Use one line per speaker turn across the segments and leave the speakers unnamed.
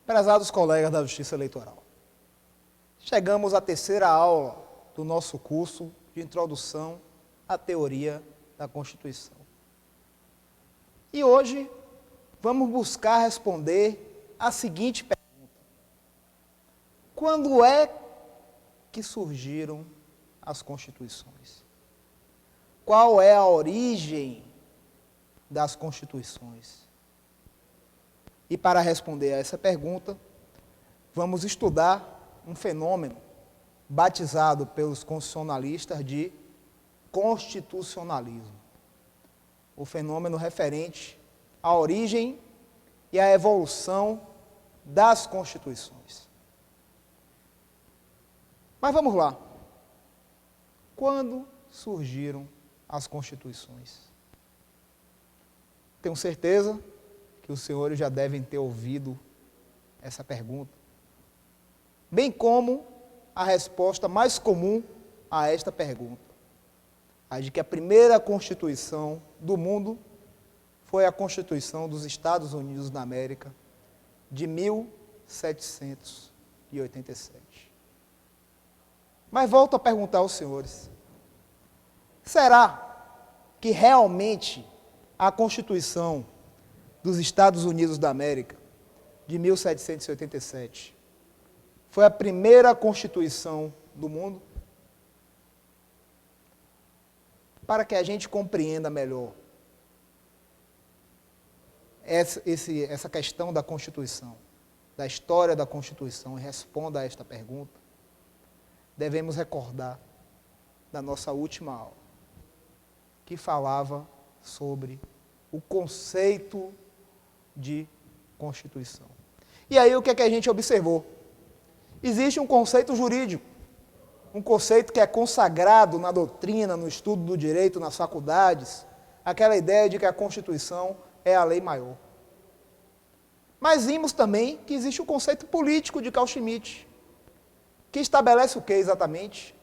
Prezados colegas da Justiça Eleitoral, chegamos à terceira aula do nosso curso de Introdução à Teoria da Constituição. E hoje vamos buscar responder a seguinte pergunta: quando é que surgiram as Constituições? Qual é a origem das Constituições? E para responder a essa pergunta, vamos estudar um fenômeno batizado pelos constitucionalistas de constitucionalismo. O fenômeno referente à origem e à evolução das Constituições. Mas vamos lá. Quando surgiram as Constituições? Tenho certeza que os senhores já devem ter ouvido essa pergunta, bem como a resposta mais comum a esta pergunta, a de que a primeira Constituição do mundo foi a Constituição dos Estados Unidos da América, de 1787. Mas volto a perguntar aos senhores: será que realmente a Constituição dos Estados Unidos da América, de 1787, foi a primeira Constituição do mundo? Para que a gente compreenda melhor essa questão da Constituição, da história da Constituição, e responda a esta pergunta, devemos recordar da nossa última aula, que falava sobre o conceito de Constituição. E aí o que é que a gente observou? Existe um conceito jurídico, um conceito que é consagrado na doutrina, no estudo do direito, nas faculdades, aquela ideia de que a Constituição é a lei maior. Mas vimos também que existe o conceito político de Carl Schmitt, que estabelece o que exatamente?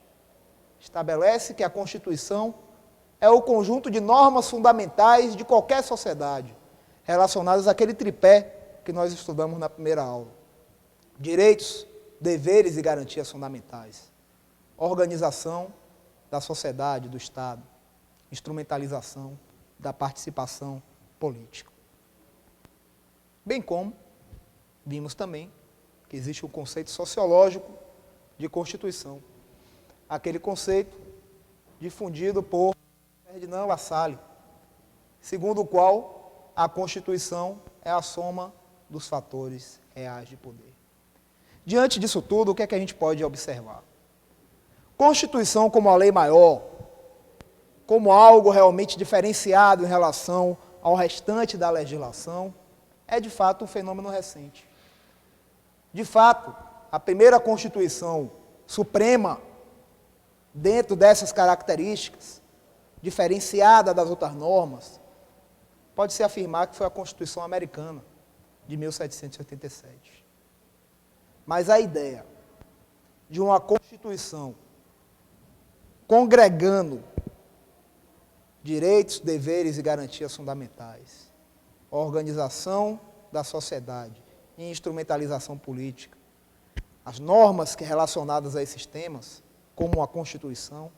Estabelece que a Constituição é o conjunto de normas fundamentais de qualquer sociedade, relacionadas àquele tripé que nós estudamos na primeira aula: direitos, deveres e garantias fundamentais, organização da sociedade, do Estado, instrumentalização da participação política. Bem como vimos também que existe um conceito sociológico de Constituição, aquele conceito difundido por Ferdinand Lassalle, segundo o qual a Constituição é a soma dos fatores reais de poder. Diante disso tudo, o que é que a gente pode observar? Constituição como a lei maior, como algo realmente diferenciado em relação ao restante da legislação, é de fato um fenômeno recente. De fato, a primeira Constituição suprema, dentro dessas características, diferenciada das outras normas, pode-se afirmar que foi a Constituição americana, de 1787. Mas a ideia de uma Constituição congregando direitos, deveres e garantias fundamentais, organização da sociedade e instrumentalização política, as normas relacionadas a esses temas, como a Constituição,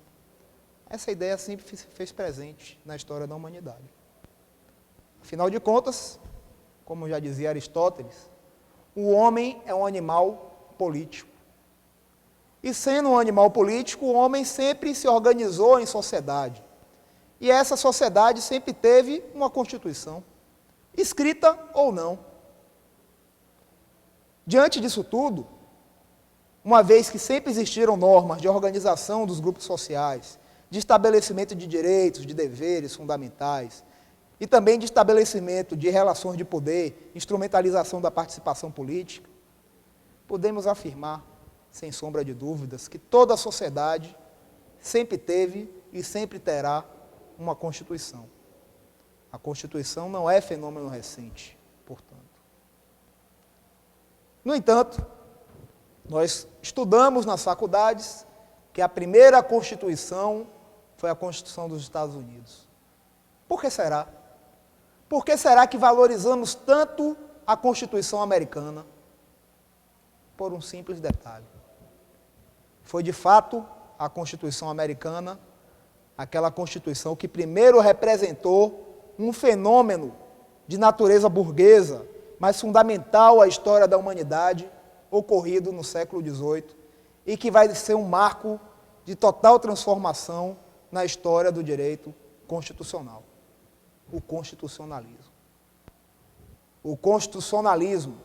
essa ideia sempre se fez presente na história da humanidade. Afinal de contas, como já dizia Aristóteles, o homem é um animal político. E sendo um animal político, o homem sempre se organizou em sociedade. E essa sociedade sempre teve uma Constituição, escrita ou não. Diante disso tudo, uma vez que sempre existiram normas de organização dos grupos sociais, de estabelecimento de direitos, de deveres fundamentais, e também de estabelecimento de relações de poder, instrumentalização da participação política, podemos afirmar, sem sombra de dúvidas, que toda a sociedade sempre teve e sempre terá uma Constituição. A Constituição não é fenômeno recente, portanto. No entanto, nós estudamos nas faculdades que a primeira Constituição foi a Constituição dos Estados Unidos. Por que será? Por que será que valorizamos tanto a Constituição americana? por um simples detalhe. Foi, de fato, a Constituição americana, aquela Constituição que primeiro representou um fenômeno de natureza burguesa, mas fundamental à história da humanidade, ocorrido no século XVIII, e que vai ser um marco de total transformação na história do direito constitucional. O constitucionalismo. O constitucionalismo,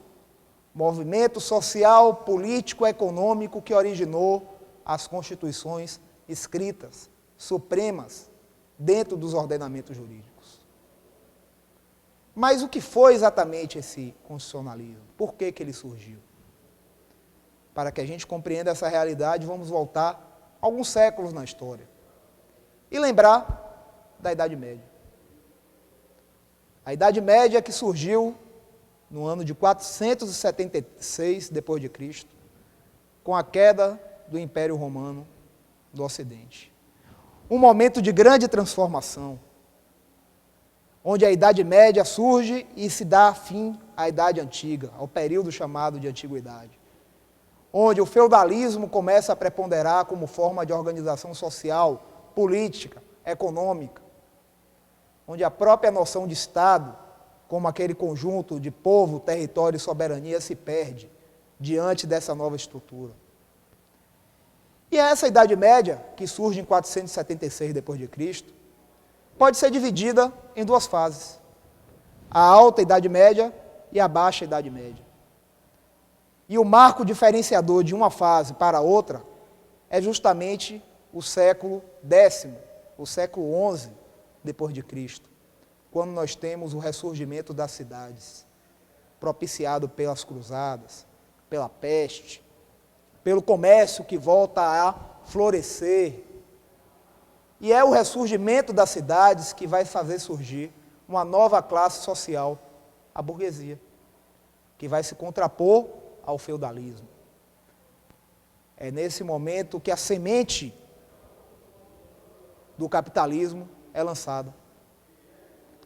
movimento social, político, econômico que originou as constituições escritas, supremas, dentro dos ordenamentos jurídicos. Mas o que foi exatamente esse constitucionalismo? Por que ele surgiu? Para que a gente compreenda essa realidade, vamos voltar alguns séculos na história e lembrar da Idade Média. A Idade Média que surgiu no ano de 476 d.C., com a queda do Império Romano do Ocidente. Um momento de grande transformação, onde a Idade Média surge e se dá fim à Idade Antiga, ao período chamado de Antiguidade, onde o feudalismo começa a preponderar como forma de organização social, política, econômica, onde a própria noção de Estado, como aquele conjunto de povo, território e soberania, se perde diante dessa nova estrutura. E essa Idade Média, que surge em 476 d.C., pode ser dividida em duas fases: a Alta Idade Média e a Baixa Idade Média. E o marco diferenciador de uma fase para a outra é justamente o século X, o século XI d.C., quando nós temos o ressurgimento das cidades, propiciado pelas cruzadas, pela peste, pelo comércio que volta a florescer. E é o ressurgimento das cidades que vai fazer surgir uma nova classe social, a burguesia, que vai se contrapor ao feudalismo. É nesse momento que a semente do capitalismo é lançada.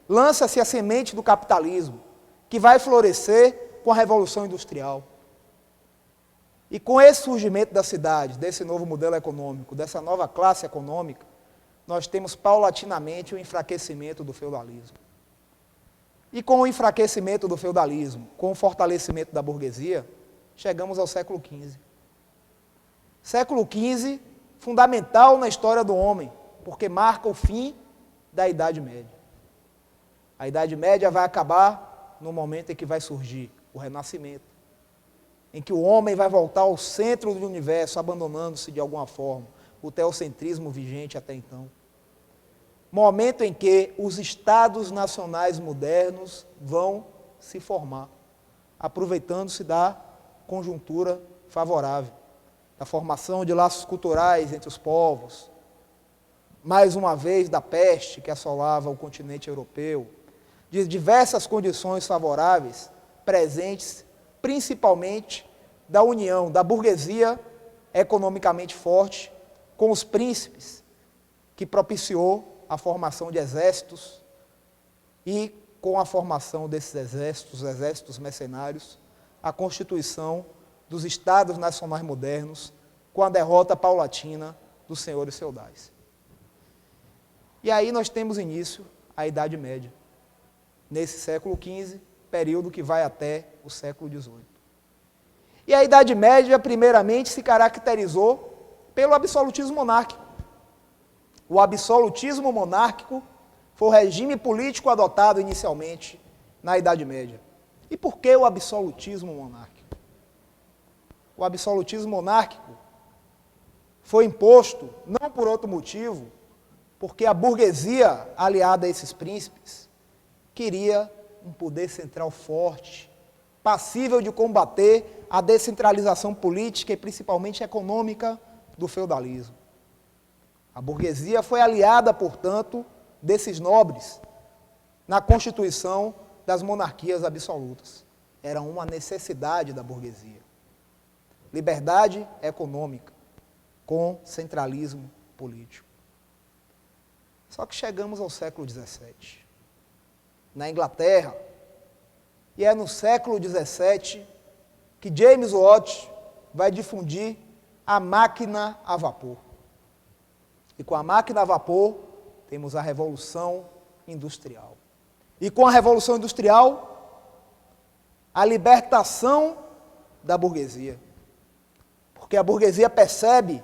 Lança-se a semente do capitalismo, que vai florescer com a Revolução Industrial. E com esse surgimento das cidades, desse novo modelo econômico, dessa nova classe econômica, nós temos paulatinamente o enfraquecimento do feudalismo. E com o enfraquecimento do feudalismo, com o fortalecimento da burguesia, chegamos ao século XV. Século XV, fundamental na história do homem, porque marca o fim da Idade Média. A Idade Média vai acabar no momento em que vai surgir o Renascimento, em que o homem vai voltar ao centro do universo, abandonando-se de alguma forma o teocentrismo vigente até então. Momento em que os estados nacionais modernos vão se formar, aproveitando-se da conjuntura favorável, da formação de laços culturais entre os povos, mais uma vez da peste que assolava o continente europeu, de diversas condições favoráveis presentes, principalmente da união da burguesia economicamente forte com os príncipes, que propiciou a formação de exércitos e, com a formação desses exércitos, os exércitos mercenários, a constituição dos estados nacionais modernos com a derrota paulatina dos senhores feudais. E aí nós temos início a Idade Média, nesse século XV, período que vai até o século XVIII. E a Idade Média, primeiramente, se caracterizou pelo absolutismo monárquico. O absolutismo monárquico foi o regime político adotado inicialmente na Idade Média. E por que o absolutismo monárquico? O absolutismo monárquico foi imposto, não por outro motivo, porque a burguesia, aliada a esses príncipes, queria um poder central forte, passível de combater a descentralização política e principalmente econômica do feudalismo. A burguesia foi aliada, portanto, desses nobres na constituição das monarquias absolutas. Era uma necessidade da burguesia. Liberdade econômica com centralismo político. Só que chegamos ao século XVII. Na Inglaterra, e é no século XVII que James Watt, vai difundir a máquina a vapor. E com a máquina a vapor, temos a Revolução Industrial. E com a Revolução Industrial, a libertação da burguesia. Porque a burguesia percebe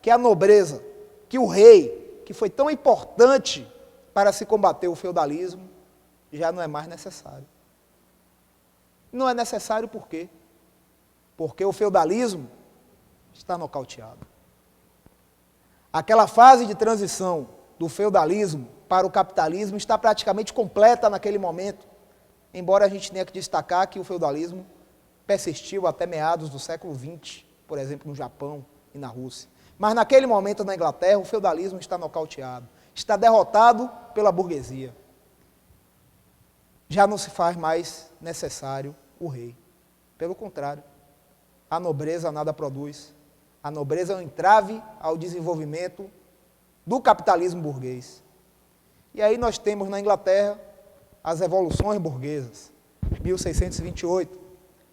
que a nobreza, que o rei, que foi tão importante para se combater o feudalismo, já não é mais necessário. Não é necessário por quê? Porque o feudalismo está nocauteado. Aquela fase de transição do feudalismo para o capitalismo está praticamente completa naquele momento, embora a gente tenha que destacar que o feudalismo persistiu até meados do século XX, por exemplo, no Japão e na Rússia. Mas naquele momento na Inglaterra, o feudalismo está nocauteado, está derrotado pela burguesia. Já não se faz mais necessário o rei. Pelo contrário, a nobreza nada produz. A nobreza é um entrave ao desenvolvimento do capitalismo burguês. E aí nós temos na Inglaterra as revoluções burguesas. 1628,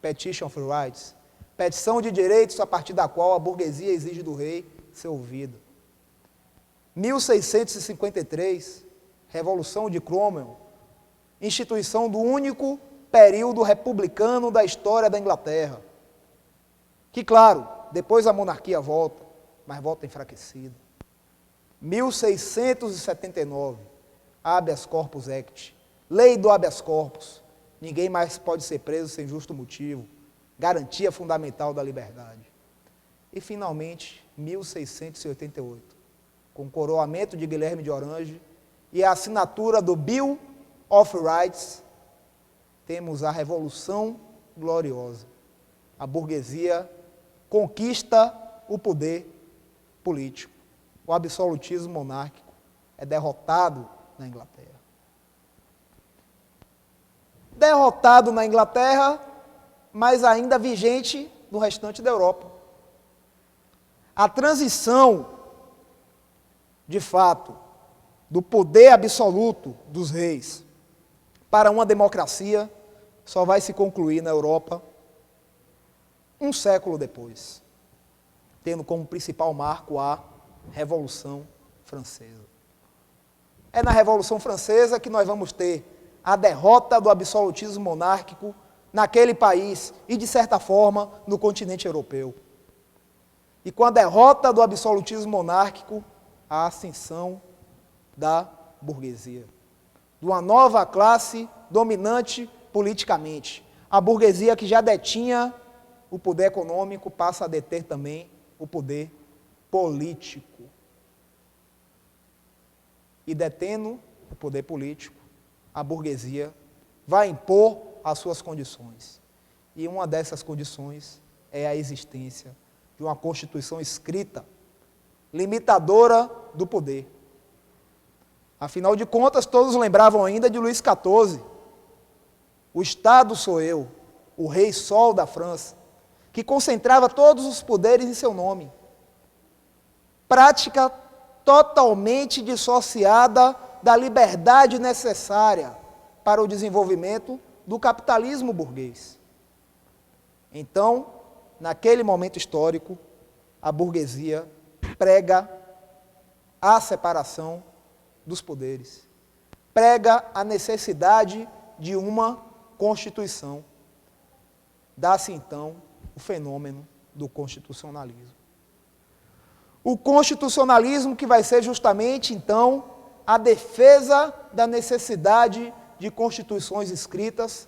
Petition for Rights, petição de direitos a partir da qual a burguesia exige do rei ser ouvida. 1653, Revolução de Cromwell, instituição do único período republicano da história da Inglaterra. Que, claro, depois a monarquia volta, mas volta enfraquecida. 1679, Habeas Corpus Act, lei do habeas corpus, ninguém mais pode ser preso sem justo motivo, garantia fundamental da liberdade. E, finalmente, 1688, com o coroamento de Guilherme de Orange e a assinatura do Bill of Rights, temos a Revolução Gloriosa. A burguesia conquista o poder político. O absolutismo monárquico é derrotado na Inglaterra. Derrotado na Inglaterra, mas ainda vigente no restante da Europa. A transição, de fato, do poder absoluto dos reis para uma democracia só vai se concluir na Europa um século depois, tendo como principal marco a Revolução Francesa. É na Revolução Francesa que nós vamos ter a derrota do absolutismo monárquico naquele país e, de certa forma, no continente europeu. E com a derrota do absolutismo monárquico, a ascensão da burguesia, de uma nova classe dominante politicamente. A burguesia que já detinha o poder econômico passa a deter também o poder político. E detendo o poder político, a burguesia vai impor as suas condições. E uma dessas condições é a existência de uma Constituição escrita, limitadora do poder. Afinal de contas, todos lembravam ainda de Luís XIV. O Estado sou eu, o Rei Sol da França, que concentrava todos os poderes em seu nome. Prática totalmente dissociada da liberdade necessária para o desenvolvimento do capitalismo burguês. Então, naquele momento histórico, a burguesia prega a separação dos poderes, prega a necessidade de uma Constituição. Dá-se, então, o fenômeno do constitucionalismo. O constitucionalismo que vai ser justamente, então, a defesa da necessidade de constituições escritas,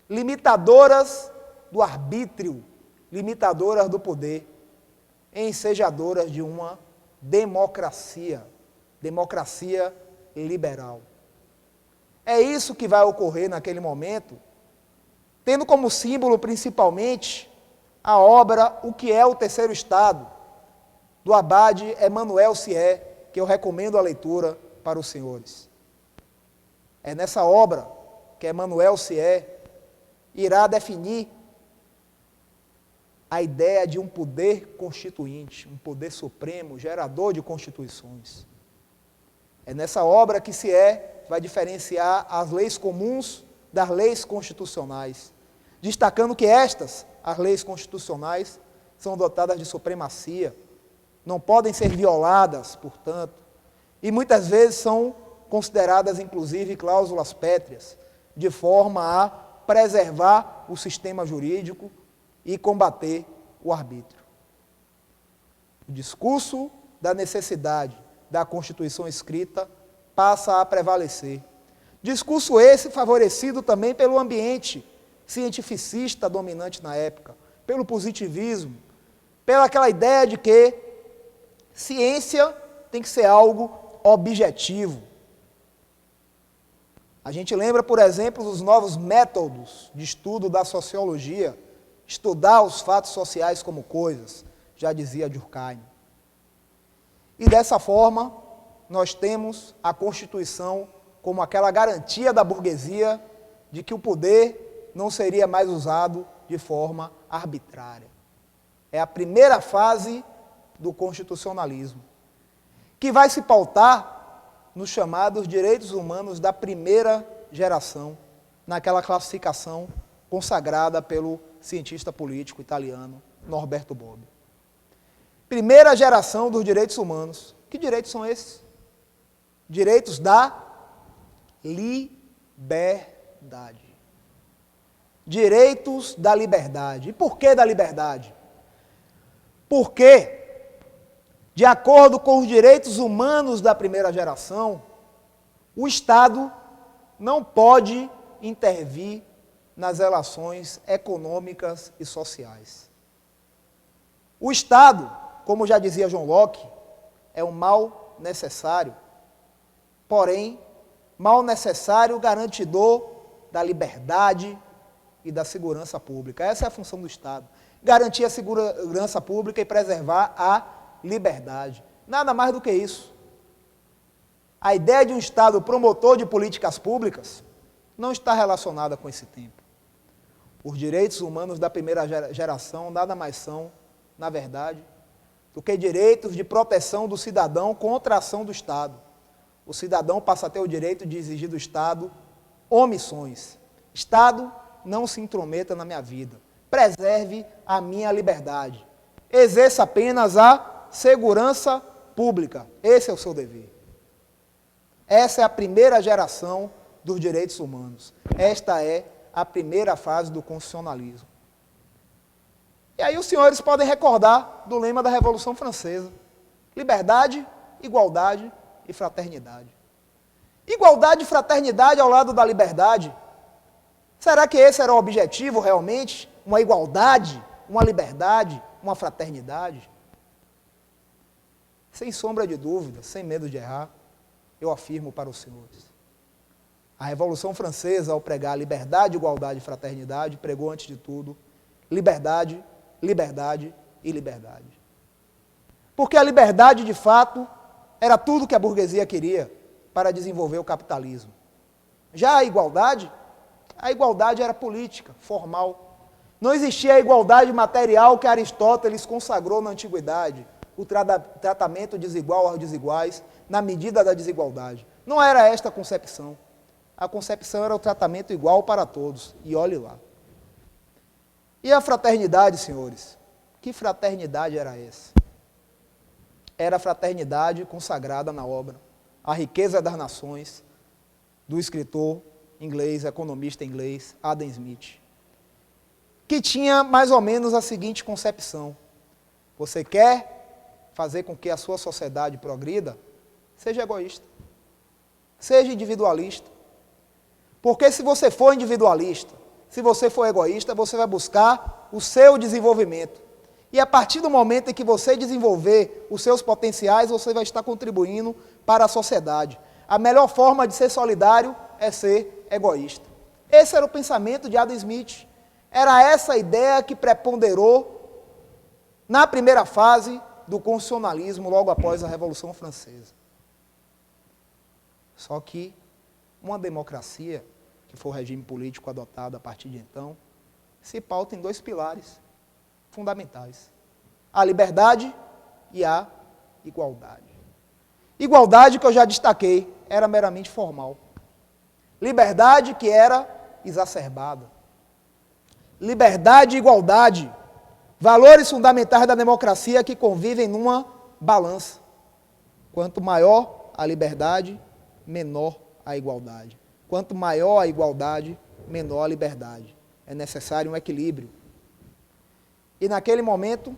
limitadoras do arbítrio, limitadoras do poder, ensejadoras de uma democracia liberal. É isso que vai ocorrer naquele momento, tendo como símbolo, principalmente, a obra O que é o Terceiro Estado, do abade Emmanuel Sier, que eu recomendo a leitura para os senhores. É nessa obra que Emmanuel Sier irá definir a ideia de um poder constituinte, um poder supremo, gerador de constituições. É nessa obra que Sier vai diferenciar as leis comuns das leis constitucionais, destacando que estas, as leis constitucionais, são dotadas de supremacia, não podem ser violadas, portanto, e muitas vezes são consideradas, inclusive, cláusulas pétreas, de forma a preservar o sistema jurídico e combater o arbítrio. O discurso da necessidade da Constituição escrita passa a prevalecer. Discurso esse favorecido também pelo ambiente cientificista dominante na época, pelo positivismo, pela aquela ideia de que ciência tem que ser algo objetivo. A gente lembra, por exemplo, dos novos métodos de estudo da sociologia, estudar os fatos sociais como coisas, já dizia Durkheim. E dessa forma, nós temos a Constituição como aquela garantia da burguesia de que o poder não seria mais usado de forma arbitrária. É a primeira fase do constitucionalismo, que vai se pautar nos chamados direitos humanos da primeira geração, naquela classificação consagrada pelo cientista político italiano Norberto Bobbio. Primeira geração dos direitos humanos. Que direitos são esses? Direitos da liberdade. Direitos da liberdade. E por que da liberdade? Porque, de acordo com os direitos humanos da primeira geração, o Estado não pode intervir nas relações econômicas e sociais. O Estado, como já dizia John Locke, é um mal necessário, porém, mal necessário garantidor da liberdade e da segurança pública. Essa é a função do Estado. Garantir a segurança pública e preservar a liberdade. Nada mais do que isso. A ideia de um Estado promotor de políticas públicas não está relacionada com esse tempo. Os direitos humanos da primeira geração nada mais são, na verdade, do que direitos de proteção do cidadão contra a ação do Estado. O cidadão passa a ter o direito de exigir do Estado omissões. Estado, não se intrometa na minha vida. Preserve a minha liberdade. Exerça apenas a segurança pública. Esse é o seu dever. Essa é a primeira geração dos direitos humanos. Esta é a primeira fase do constitucionalismo. E aí os senhores podem recordar do lema da Revolução Francesa: liberdade, igualdade e fraternidade. Igualdade e fraternidade ao lado da liberdade. Será que esse era o objetivo realmente? Uma igualdade, uma liberdade, uma fraternidade? Sem sombra de dúvida, sem medo de errar, eu afirmo para os senhores. A Revolução Francesa, ao pregar liberdade, igualdade e fraternidade, pregou antes de tudo liberdade, liberdade e liberdade. Porque a liberdade, de fato, era tudo que a burguesia queria para desenvolver o capitalismo. Já a igualdade era política, formal. Não existia a igualdade material que Aristóteles consagrou na antiguidade, o tratamento desigual aos desiguais, na medida da desigualdade. Não era esta a concepção. A concepção era o tratamento igual para todos. E olhe lá. E a fraternidade, senhores? Que fraternidade era essa? Era a fraternidade consagrada na obra A Riqueza das Nações, do escritor inglês, economista inglês, Adam Smith, que tinha mais ou menos a seguinte concepção: você quer fazer com que a sua sociedade progrida? Seja egoísta, seja individualista, porque se você for individualista, se você for egoísta, você vai buscar o seu desenvolvimento, e a partir do momento em que você desenvolver os seus potenciais, você vai estar contribuindo para a sociedade. A melhor forma de ser solidário é ser egoísta. Esse era o pensamento de Adam Smith. Era essa a ideia que preponderou na primeira fase do constitucionalismo, logo após a Revolução Francesa. Só que uma democracia, que foi o regime político adotado a partir de então, se pauta em dois pilares fundamentais: a liberdade e a igualdade. Igualdade, que eu já destaquei, era meramente formal. Liberdade, que era exacerbada. Liberdade e igualdade Valores fundamentais da democracia que convivem numa balança. Quanto maior a liberdade, menor a igualdade. Quanto maior a igualdade, menor a liberdade. É necessário um equilíbrio. E naquele momento,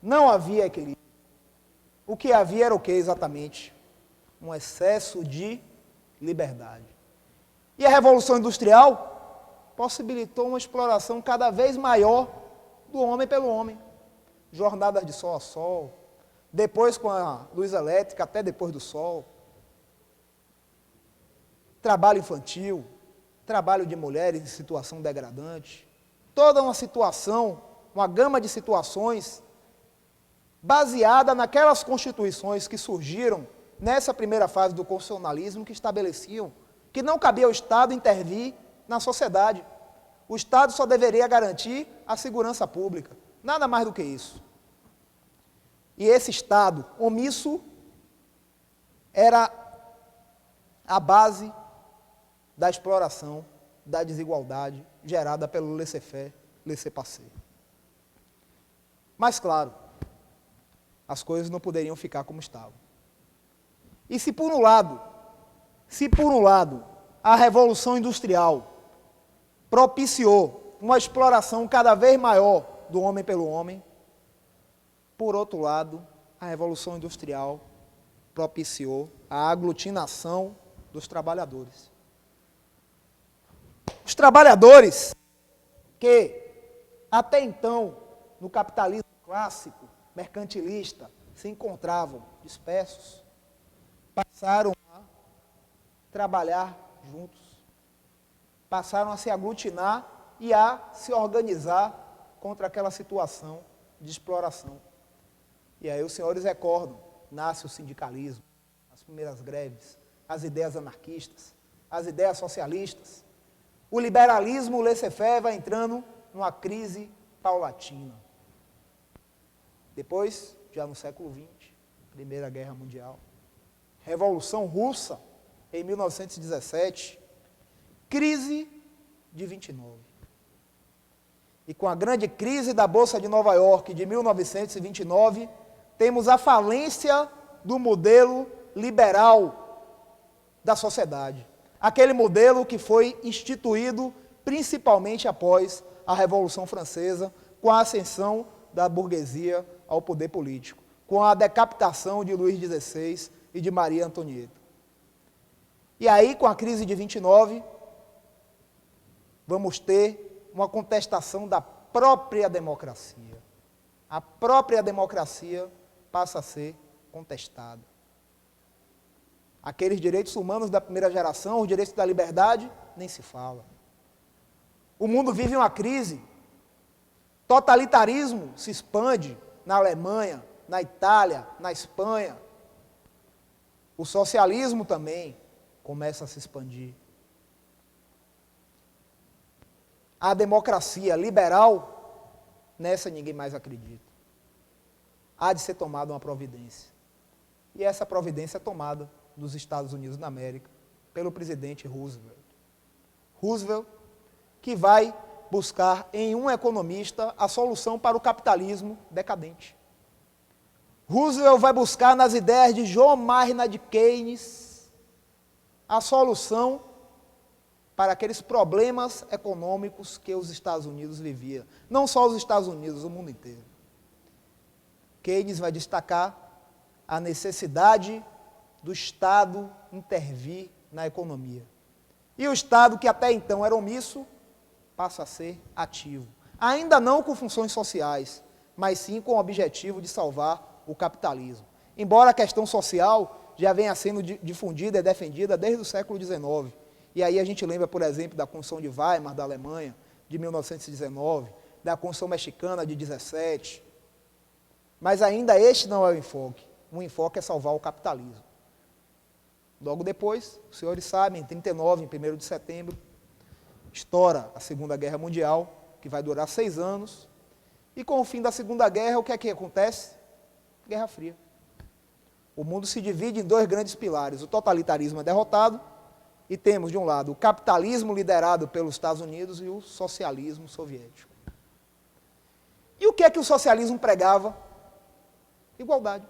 não havia equilíbrio. O que havia era o que exatamente? Um excesso de liberdade. E a Revolução Industrial possibilitou uma exploração cada vez maior do homem pelo homem. Jornadas de sol a sol, depois com a luz elétrica, até depois do sol. Trabalho infantil, trabalho de mulheres em situação degradante. Toda uma situação, uma gama de situações baseada naquelas constituições que surgiram nessa primeira fase do constitucionalismo, que estabeleciam que não cabia ao Estado intervir na sociedade. O Estado só deveria garantir a segurança pública, nada mais do que isso. E esse Estado omisso era a base da exploração, da desigualdade gerada pelo laissez-faire, laissez-passer. Mas, claro, as coisas não poderiam ficar como estavam. E se por um lado, a Revolução Industrial propiciou uma exploração cada vez maior do homem pelo homem, por outro lado, a Revolução Industrial propiciou a aglutinação dos trabalhadores. Os trabalhadores que, até então, no capitalismo clássico, mercantilista, se encontravam dispersos, passaram a trabalhar juntos, passaram a se aglutinar e a se organizar contra aquela situação de exploração. E aí os senhores recordam, nasce o sindicalismo, as primeiras greves, as ideias anarquistas, as ideias socialistas. O liberalismo, o laissez-faire vai entrando numa crise paulatina. Depois, já no século XX, Primeira Guerra Mundial, Revolução Russa, em 1917, crise de 29. E com a grande crise da Bolsa de Nova York de 1929, temos a falência do modelo liberal da sociedade. Aquele modelo que foi instituído principalmente após a Revolução Francesa, com a ascensão da burguesia ao poder político, com a decapitação de Luís XVI e de Maria Antonieta. E aí, com a crise de 29, vamos ter uma contestação da própria democracia. A própria democracia passa a ser contestada. Aqueles direitos humanos da primeira geração, os direitos da liberdade, nem se fala. O mundo vive uma crise. Totalitarismo se expande na Alemanha, na Itália, na Espanha. O socialismo também começa a se expandir. A democracia liberal, nessa ninguém mais acredita. Há de ser tomada uma providência. E essa providência é tomada nos Estados Unidos da América pelo presidente Roosevelt. Roosevelt, que vai buscar em um economista a solução para o capitalismo decadente. Roosevelt vai buscar nas ideias de John Maynard Keynes a solução para aqueles problemas econômicos que os Estados Unidos viviam. Não só os Estados Unidos, o mundo inteiro. Keynes vai destacar a necessidade do Estado intervir na economia. E o Estado, que até então era omisso, passa a ser ativo. Ainda não com funções sociais, mas sim com o objetivo de salvar o capitalismo. Embora a questão social já venha sendo difundida e defendida desde o século XIX. E aí a gente lembra, por exemplo, da Constituição de Weimar, da Alemanha, de 1919, da Constituição Mexicana, de 17. Mas ainda este não é o enfoque. O enfoque é salvar o capitalismo. Logo depois, os senhores sabem, em 1939, em 1º de setembro, estoura a Segunda Guerra Mundial, que vai durar 6 anos. E com o fim da Segunda Guerra, o que é que acontece? Guerra Fria. O mundo se divide em 2 grandes pilares. O totalitarismo é derrotado e temos, de um lado, o capitalismo liderado pelos Estados Unidos e o socialismo soviético. E o que é que o socialismo pregava? Igualdade.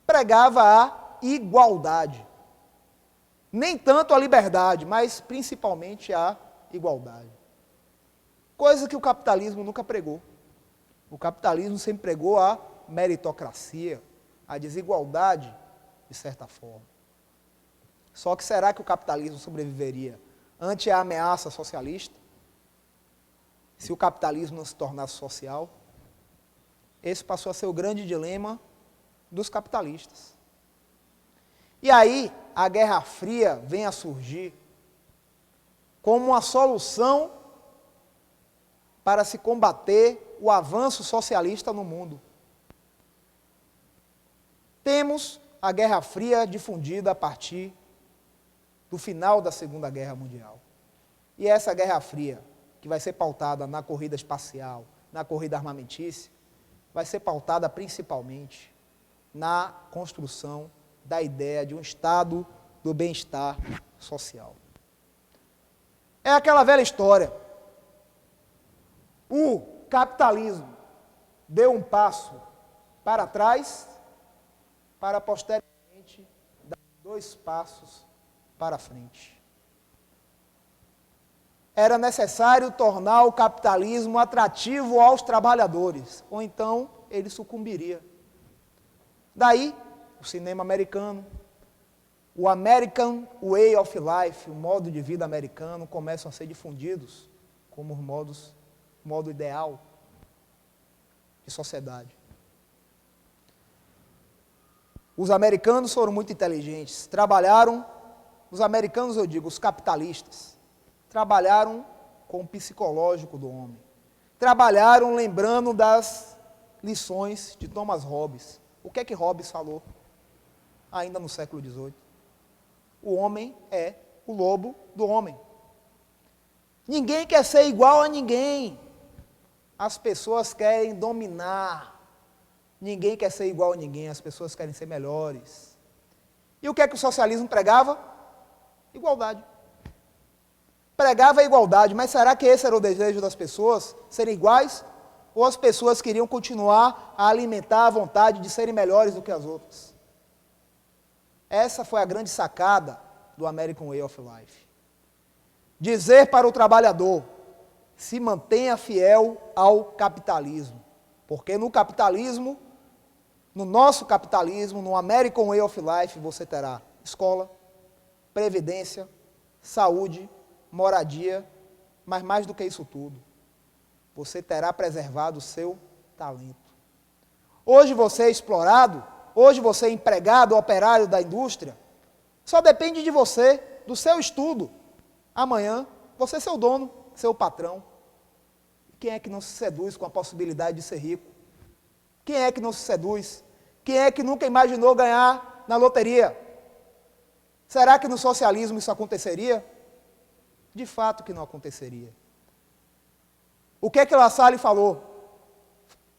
Pregava a igualdade. Nem tanto a liberdade, mas principalmente a igualdade. Coisa que o capitalismo nunca pregou. O capitalismo sempre pregou a meritocracia, a desigualdade, de certa forma. Só que será que o capitalismo sobreviveria ante a ameaça socialista? Se o capitalismo não se tornasse social? Esse passou a ser o grande dilema dos capitalistas. E aí, a Guerra Fria vem a surgir como uma solução para se combater o avanço socialista no mundo. Temos a Guerra Fria difundida a partir do final da Segunda Guerra Mundial. E essa Guerra Fria, que vai ser pautada na corrida espacial, na corrida armamentícia, vai ser pautada principalmente na construção da ideia de um estado do bem-estar social. É aquela velha história. O capitalismo deu um passo para trás, para posteriormente dar 2 passos para frente. Era necessário tornar o capitalismo atrativo aos trabalhadores, ou então ele sucumbiria. Daí, o cinema americano, o American Way of Life, o modo de vida americano, começam a ser difundidos como modo ideal de sociedade. Os americanos foram muito inteligentes, trabalharam, os americanos eu digo, os capitalistas, trabalharam com o psicológico do homem, trabalharam lembrando das lições de Thomas Hobbes. O que é que Hobbes falou? Ainda no século XVIII. O homem é o lobo do homem. Ninguém quer ser igual a ninguém. As pessoas querem dominar. Ninguém quer ser igual a ninguém, as pessoas querem ser melhores. E o que é que o socialismo pregava? Igualdade. Pregava a igualdade, mas será que esse era o desejo das pessoas? Serem iguais? Ou as pessoas queriam continuar a alimentar a vontade de serem melhores do que as outras? Essa foi a grande sacada do American Way of Life. Dizer para o trabalhador, se mantenha fiel ao capitalismo. Porque no capitalismo, no nosso capitalismo, no American Way of Life, você terá escola, previdência, saúde, moradia, mas mais do que isso tudo, você terá preservado o seu talento. Hoje você é explorado, hoje você é empregado, operário da indústria, só depende de você, do seu estudo. Amanhã, você é seu dono, seu patrão. Quem é que não se seduz com a possibilidade de ser rico? Quem é que não se seduz? Quem é que nunca imaginou ganhar na loteria? Será que no socialismo isso aconteceria? De fato que não aconteceria. O que é que La Salle falou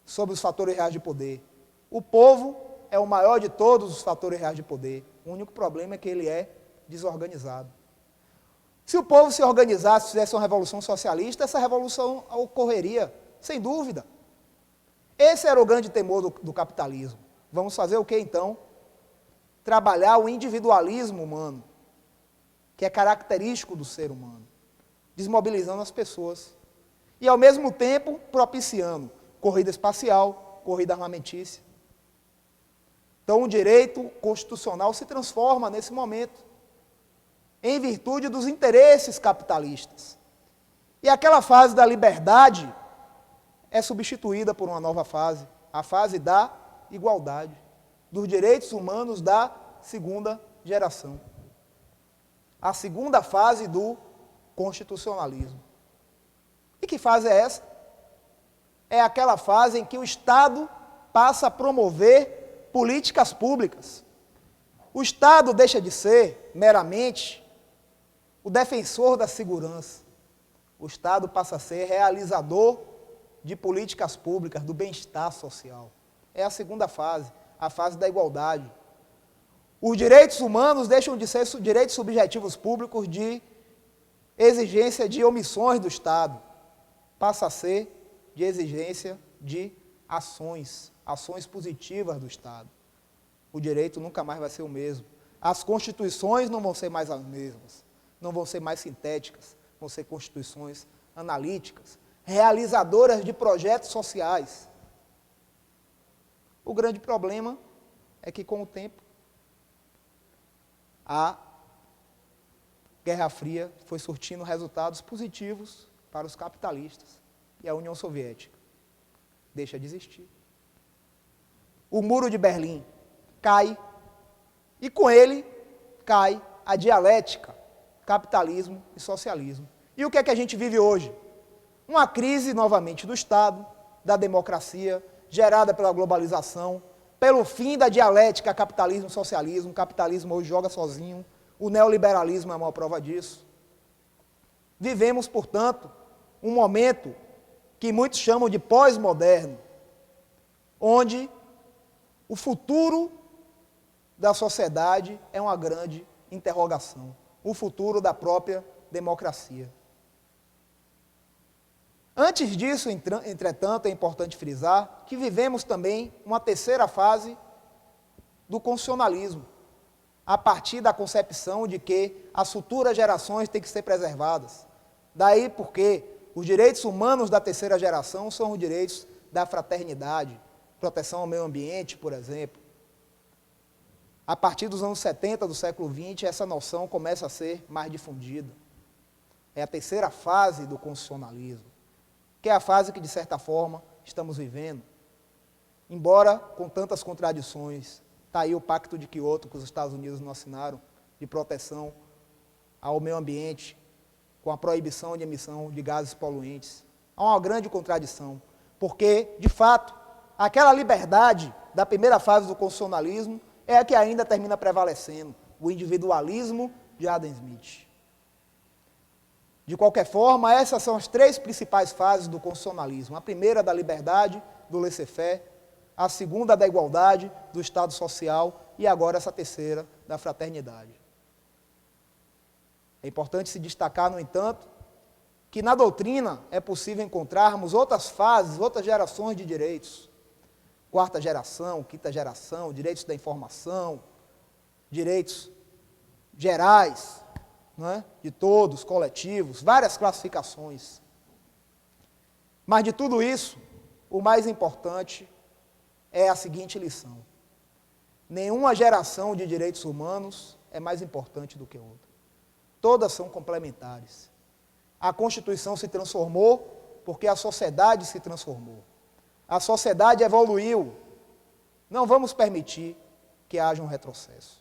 sobre os fatores reais de poder? O povo é o maior de todos os fatores reais de poder. O único problema é que ele é desorganizado. Se o povo se organizasse, fizesse uma revolução socialista, essa revolução ocorreria, sem dúvida. Esse era o grande temor do capitalismo. Vamos fazer o que então? Trabalhar o individualismo humano, que é característico do ser humano, desmobilizando as pessoas. E, ao mesmo tempo, propiciando corrida espacial, corrida armamentícia. Então, o direito constitucional se transforma nesse momento, em virtude dos interesses capitalistas. E aquela fase da liberdade é substituída por uma nova fase, a fase da igualdade, dos direitos humanos da segunda geração. A segunda fase do constitucionalismo. E que fase é essa? É aquela fase em que o Estado passa a promover políticas públicas. O Estado deixa de ser meramente o defensor da segurança. O Estado passa a ser realizador de políticas públicas, do bem-estar social. É a segunda fase, a fase da igualdade. Os direitos humanos deixam de ser direitos subjetivos públicos de exigência de omissões do Estado. Passa a ser de exigência de ações positivas do Estado. O direito nunca mais vai ser o mesmo. As constituições não vão ser mais as mesmas, não vão ser mais sintéticas, vão ser constituições analíticas, realizadoras de projetos sociais. O grande problema é que, com o tempo, a Guerra Fria foi surtindo resultados positivos para os capitalistas e a União Soviética deixa de existir. O Muro de Berlim cai e, com ele, cai a dialética capitalismo e socialismo. E o que é que a gente vive hoje? Uma crise, novamente, do Estado, da democracia, gerada pela globalização, pelo fim da dialética capitalismo-socialismo. O capitalismo hoje joga sozinho, o neoliberalismo é a maior prova disso. Vivemos, portanto, um momento que muitos chamam de pós-moderno, onde o futuro da sociedade é uma grande interrogação, o futuro da própria democracia. Antes disso, entretanto, é importante frisar que vivemos também uma terceira fase do constitucionalismo, a partir da concepção de que as futuras gerações têm que ser preservadas. Daí porque os direitos humanos da terceira geração são os direitos da fraternidade, proteção ao meio ambiente, por exemplo. A partir dos anos 70 do século XX, essa noção começa a ser mais difundida. É a terceira fase do constitucionalismo, que é a fase que, de certa forma, estamos vivendo. Embora com tantas contradições, está aí o Pacto de Quioto, que os Estados Unidos não assinaram, de proteção ao meio ambiente, com a proibição de emissão de gases poluentes. Há uma grande contradição, porque, de fato, aquela liberdade da primeira fase do constitucionalismo é a que ainda termina prevalecendo, o individualismo de Adam Smith. De qualquer forma, essas são as três principais fases do constitucionalismo. A primeira da liberdade, do laissez-faire, a segunda da igualdade, do Estado social e agora essa terceira da fraternidade. É importante se destacar, no entanto, que na doutrina é possível encontrarmos outras fases, outras gerações de direitos. Quarta geração, quinta geração, direitos da informação, direitos gerais, não é? De todos, coletivos, várias classificações. Mas de tudo isso, o mais importante é a seguinte lição: nenhuma geração de direitos humanos é mais importante do que outra. Todas são complementares. A Constituição se transformou porque a sociedade se transformou. A sociedade evoluiu. Não vamos permitir que haja um retrocesso.